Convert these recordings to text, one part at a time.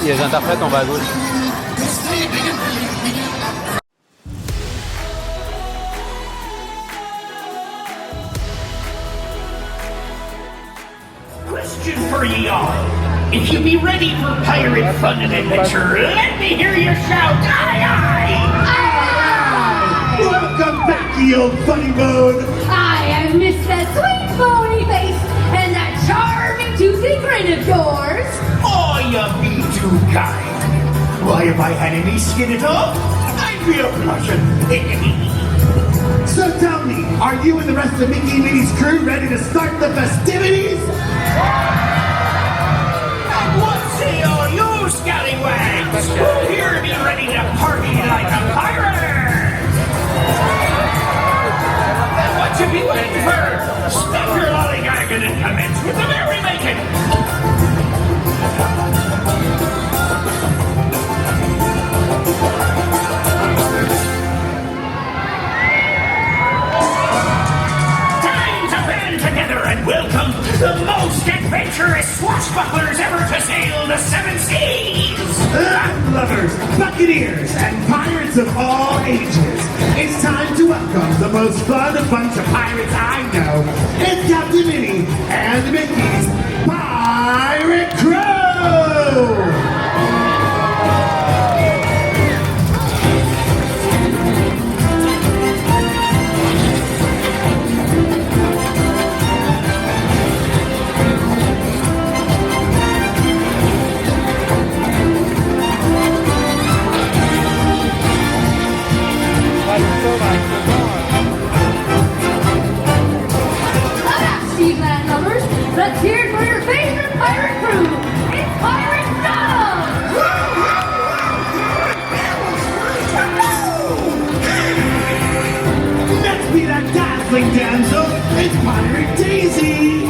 les interprètes en bas à gauche. Question for ye all. If you be ready for pirate fun and adventure, let me hear you shout, aye, aye! Aye! Welcome back, ye old funny bone! I have missed that sweet bony face and that charming toothy grin of yours. Oh, you be too kind. Why, if I had any skin at all, I'd be a blushing. So tell me, are you and the rest of Mickey and Minnie's crew ready to start the festivities? And what say all you scallywags? Who here be ready to party like a pirate? Then what you be waiting for? Stop your lollygagging and commence with the merrymaking. And welcome the most adventurous swashbucklers ever to sail the seven seas! Landlubbers, buccaneers, and pirates of all ages. It's time to welcome the most fun bunch of pirates I know. It's Captain Minnie and Mickey's Pirate Crew! Let's hear it for your favorite pirate crew. It's Pirate Dog! Next be that dazzling damsel, it's Pirate Daisy!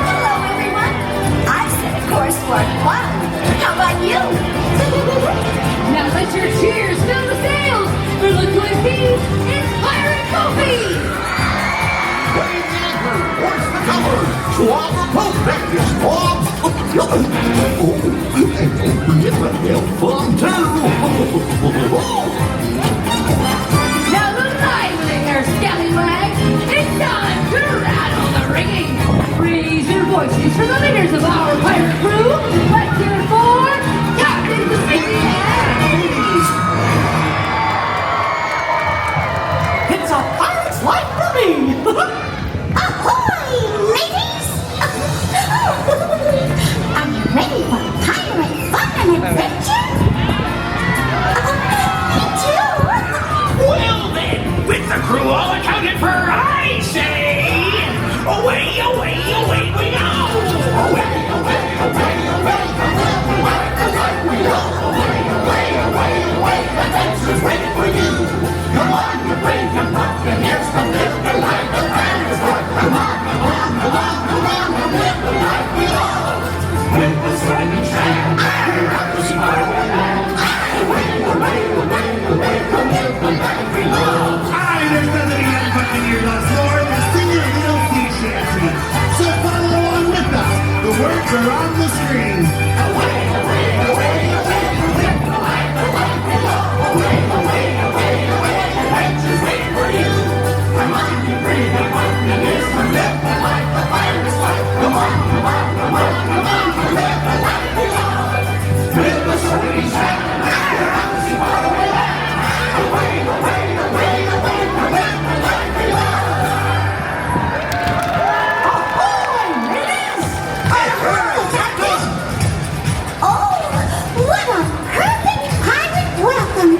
Hello, everyone. I set a course for fun. How about you? Now let your cheers fill the sails. For look who it be, it's Pirate Kofi! Swap, perfect, swap. It's a real fun too. Now look lively there, scallywags. It's time to rattle the rigging. Raise your voices for the leaders of our pirate crew. Let's hear it for Captain Mickey and Minnie. It's a pirate's life for me! Ahoy, mateys! Are you ready for pirate fun and adventure? Me too! Well then, with the crew all accounted for, I say, away, away, away we go! Away, away, away, away, away, we go! Away, away, away, away, adventure's waiting for you! Come on, you brave young buccaneers, come live the life of pirates! Come on, come on, come on, come on, come live the life we love! With the sun and shine, we're out to see our way land! Away, away, away, away, come live the life we love! Aye, there's nothing young buccaneer loves more than singing a little sea shanty. So follow along with us. The words are on the screen. Away, away, away, away, come live the life we love! Away, away, away, away, adventure's waiting for you! Come on, you brave young buccaneers, come live the life of pirates' life! Come on, come on, come on, come on, come live the life we love! With the sun and shine, we're out to see our way land! Away, away, away, away, come live the life we love! Ahoy, mateys! Ahoy, Captain! Oh, what a perfect pirate welcome!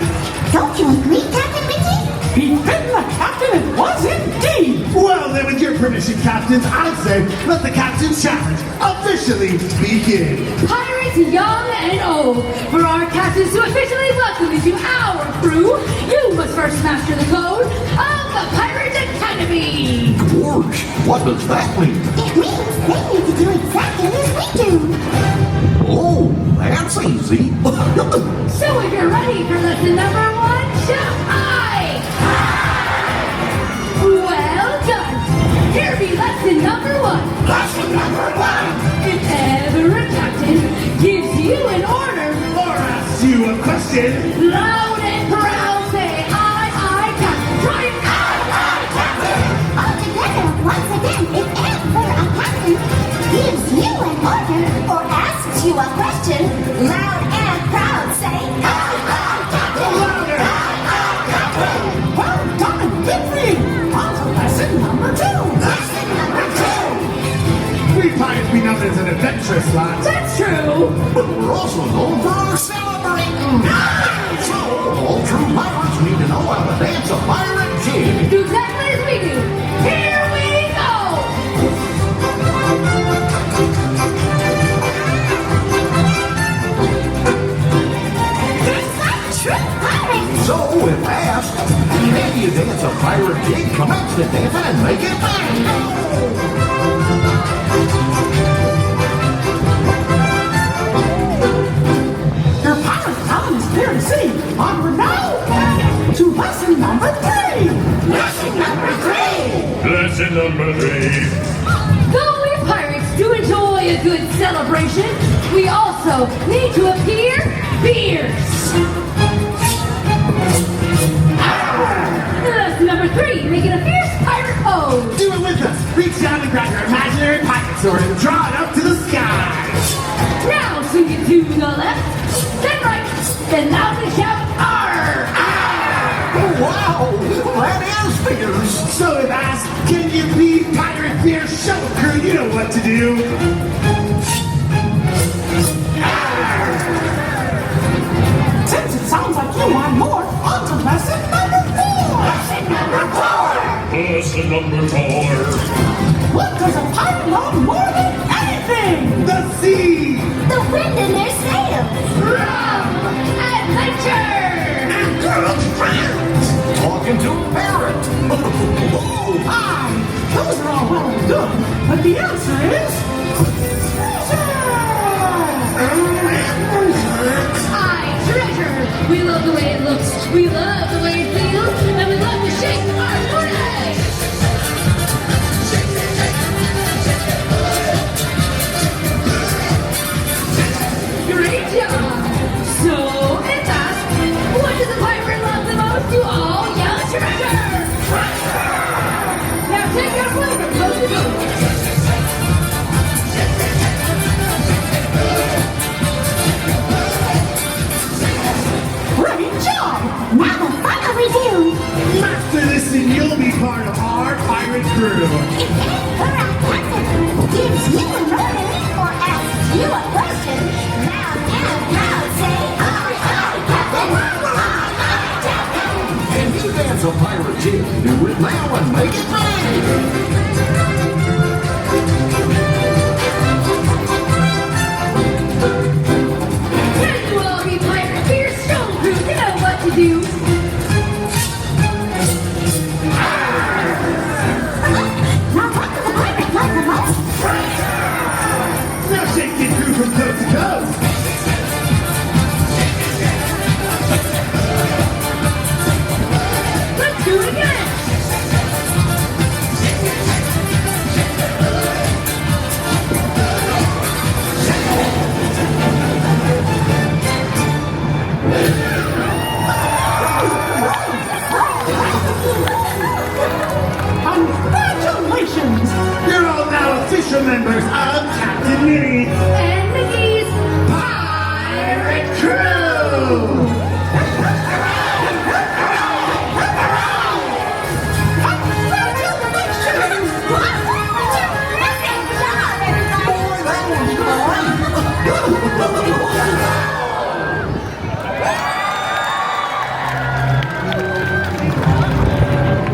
Don't you agree, Captain Mickey? He's been the captain and was indeed! Well, then, with your permission, captains, I'd say let the captain's challenge officially begin. Pirates young and old, for our captains to officially welcome you to our crew, you must first master the code of the Pirate Academy. Gorge, what does that mean? It means they need to do exactly as we do. Oh, that's easy. So if you're ready for lesson number 1, shout aye! Well done! Here be lesson number 1. Lesson number 1! If ever a captain gives Pirates be known as an adventurous lot. That's true. But we're also known for celebrating. So, all true pirates need to know how to dance a pirate jig. Do exactly as we do. Here we go. So, if asked, can you dance a pirate jig? Commence the dancing and make it bang. Your pirate talent is clear to see. Onward now to lesson number 3. Lesson number 3. Lesson number 3. Though we pirates do enjoy a good celebration, we also need to appear fierce. Lesson number 3, making a fierce pirate pose. Do it with us. Reach down and grab your imaginary pirate sword and draw it up to the sky. Now swing it to the left, then right, then loudly shout, "Arr! Arr!" Wow, that is fierce. So if asked, can you be pirate fierce? Show crew, you know what to do. Since it sounds like you want more, on to lesson number 4. Lesson number 4. Lesson number 4. What does a pirate love more than anything? The sea. The wind in their sails. Rum! Adventure! Talking to a parrot. Aye, those are all well and good, but the answer is Treasure! We love the way it looks, we love the way it feels, and we love to shake our booty! Great job! So, if asked, what does a pirate love the most to all young treasure? Now take your flavor, close the boot. great job. Now the final review. Master this and you'll be part of our pirate crew. If any correct answer gives you a murder or asks you a question, loud and proud say, "Ahoy, ahoy, Captain! Ahoy, Captain!" Can you dance a pirate jig? Do it now and make it bang. Can you all be pirate fierce stone crew? You know what to do. Now what does the pirate love the most? Now shake your crew from coast to coast. Let's do it again. Congratulations. You're all now official members of Captain Minnie And Mickey's Pirate Crew.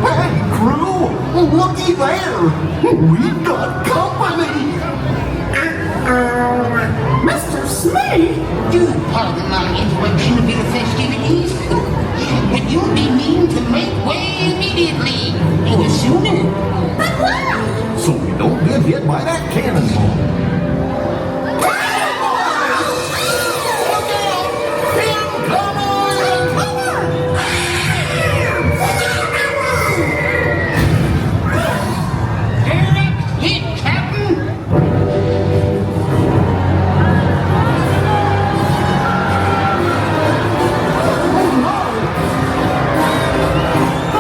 Hey, crew, looky there. We've got company. Mr. Smee? Do pardon my interruption of your festivities, but you'll be mean to make way immediately. Any sooner. But why? So we don't get hit by that cannonball. Eric, hit, Captain.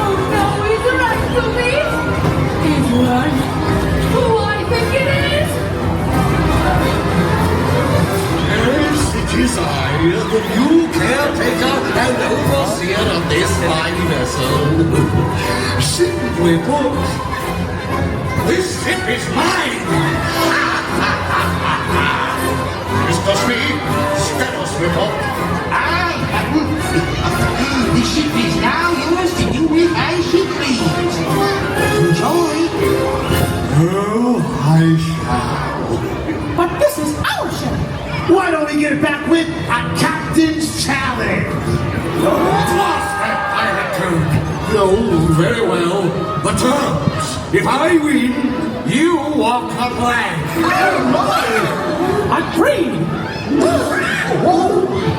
Oh no, he's right, Sylvie! He's right. Who I think it is? Yes, it is I, the new caretaker and overseer of this fine vessel. Simply put, this ship is mine! Mr. Speed, Sparrow Swivel. Aye, Captain. The ship is now yours to do with as you please. Enjoy. Oh, I shall. But this is our ship. Why don't we get it back with a captain's challenge? Toss that pirate crew. No, very well. The terms. If I win, you walk the plank. Agreed.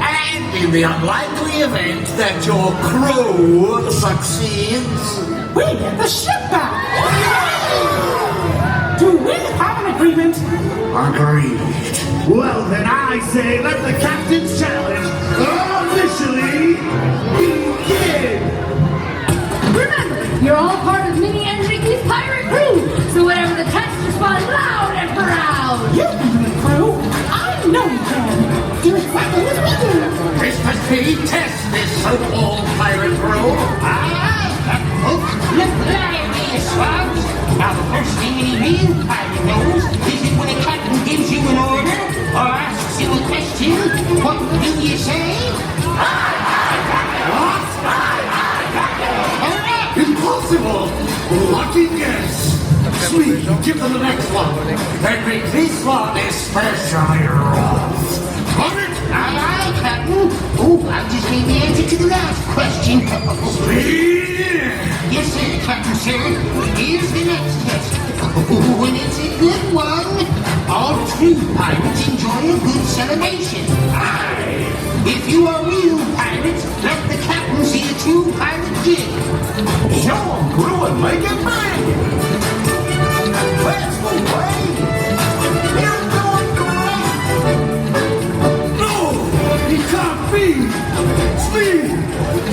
And in the unlikely event that your crew succeeds, We get the ship back. Do we have an agreement? agreed. Well, then I say let the captain's challenge officially begin. Remember, you're all part of Minnie and Mickey's pirate crew, so whatever the test, respond loud and proud. You can be the crew. I know you can. Do exactly as we do. Mr. Speed, test this so-called pirate crew. Aye, Captain. Look lively, you slugs. Now, the first thing any real pirate knows is that when a captain gives you an order or asks you a question, what do you say? Impossible! Lucky guess! Sweet, give them the next one. And make this one especially rough. Got it? Aye, aye, Captain. Oh, I just gave the answer to the last question. Speed! Yes, sir, Captain, sir. Here's the next test. Oh, and it's a good one. All true pirates enjoy a good celebration. Aye. If you are real pirates, let the captain see a true pirate jig. Show them, crew, and make it big! Let's go, Wayne! You're doing great! No! It can't be! Speed!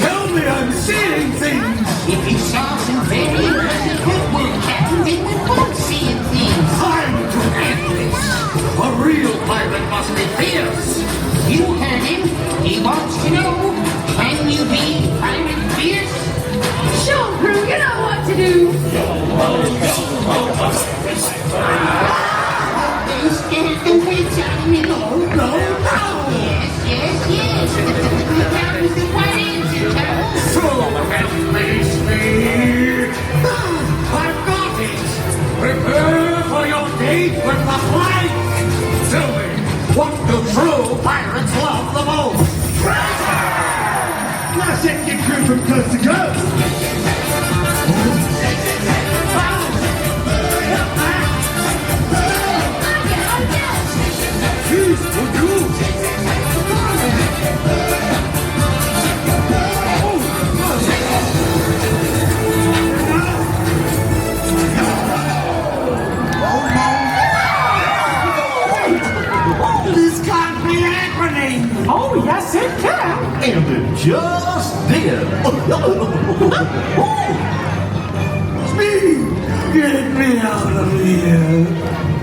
Tell me I'm seeing things! If you saw some very impressive footwork, Captain, then we're both seeing things. Time to end this! A real pirate must be fierce! You heard him. He wants to know, can you be pirate fierce? Show 'em, crew, you know what to do. You scared the wits out of me. No. Yes. That was the right answer, Captain. So help me, Speed! I've got it! Prepare for your date with the plank! Tell me, what do true pirates love the most? Now shake your crew from coast to coast. Jeez, would you? This can't be happening! Oh, yes, it can. And it just did! Speed! Get me out of here!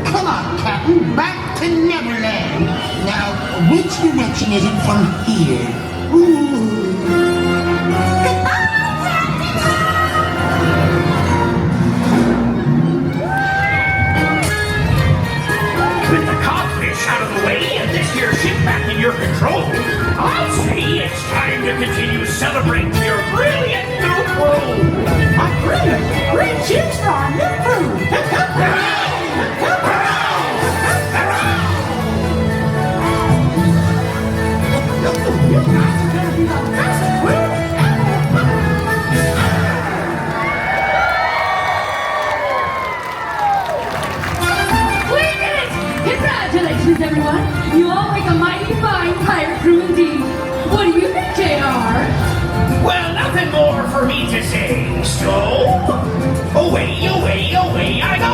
Come on, Captain, back to Neverland. Now, which direction is it from here? With the codfish out of the way and this here ship back in your control, I say it's time to continue celebrating your brilliant new crew. A brilliant! Great cheers for our new crew! You guys are gonna be the best crew ever! We did it! Congratulations, everyone. You all make a mighty fine pirate crew indeed. What do you think, JR? Well, nothing more for me to say, so away I go!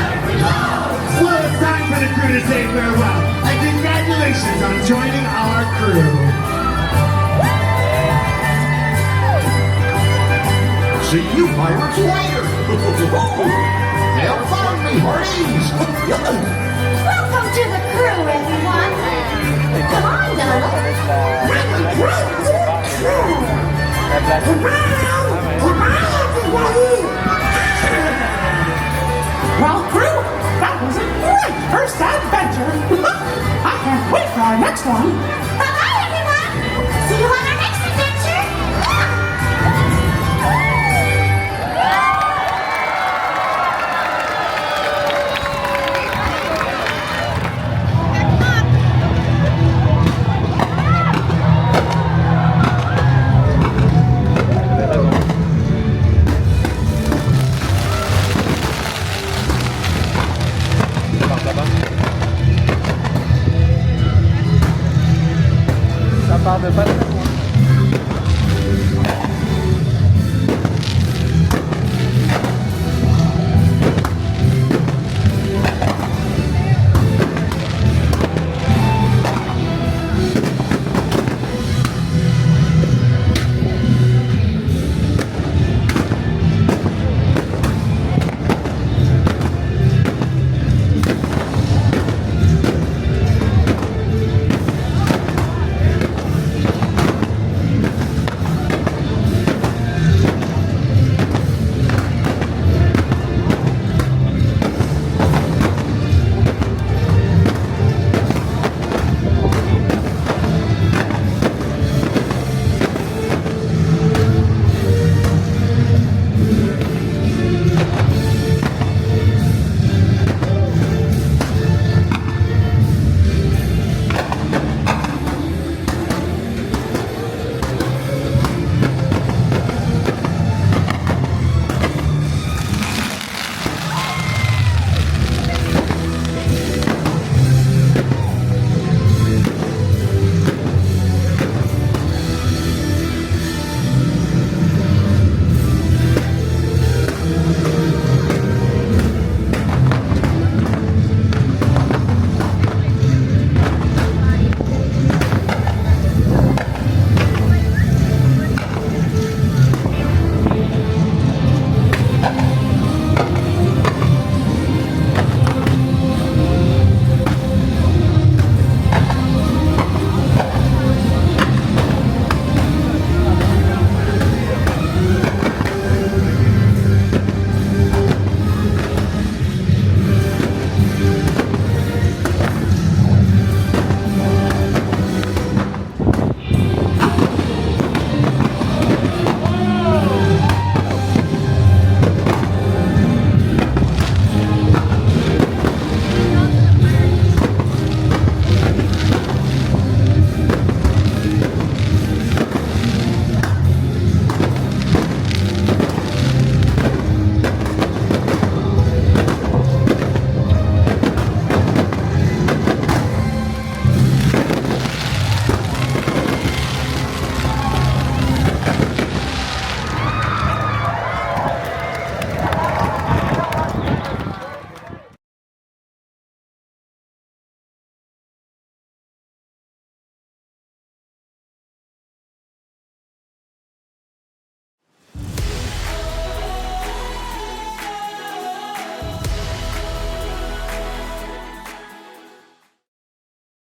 Well, it's time for the crew to say See you pirates later. Have fun, me hearties. Welcome to the crew, everyone. Come on, Donald. Well, crew, that was a great first adventure. I can't wait for our next one. Bye-bye, everyone. See you on our next adventure. Ça part de pas très loin.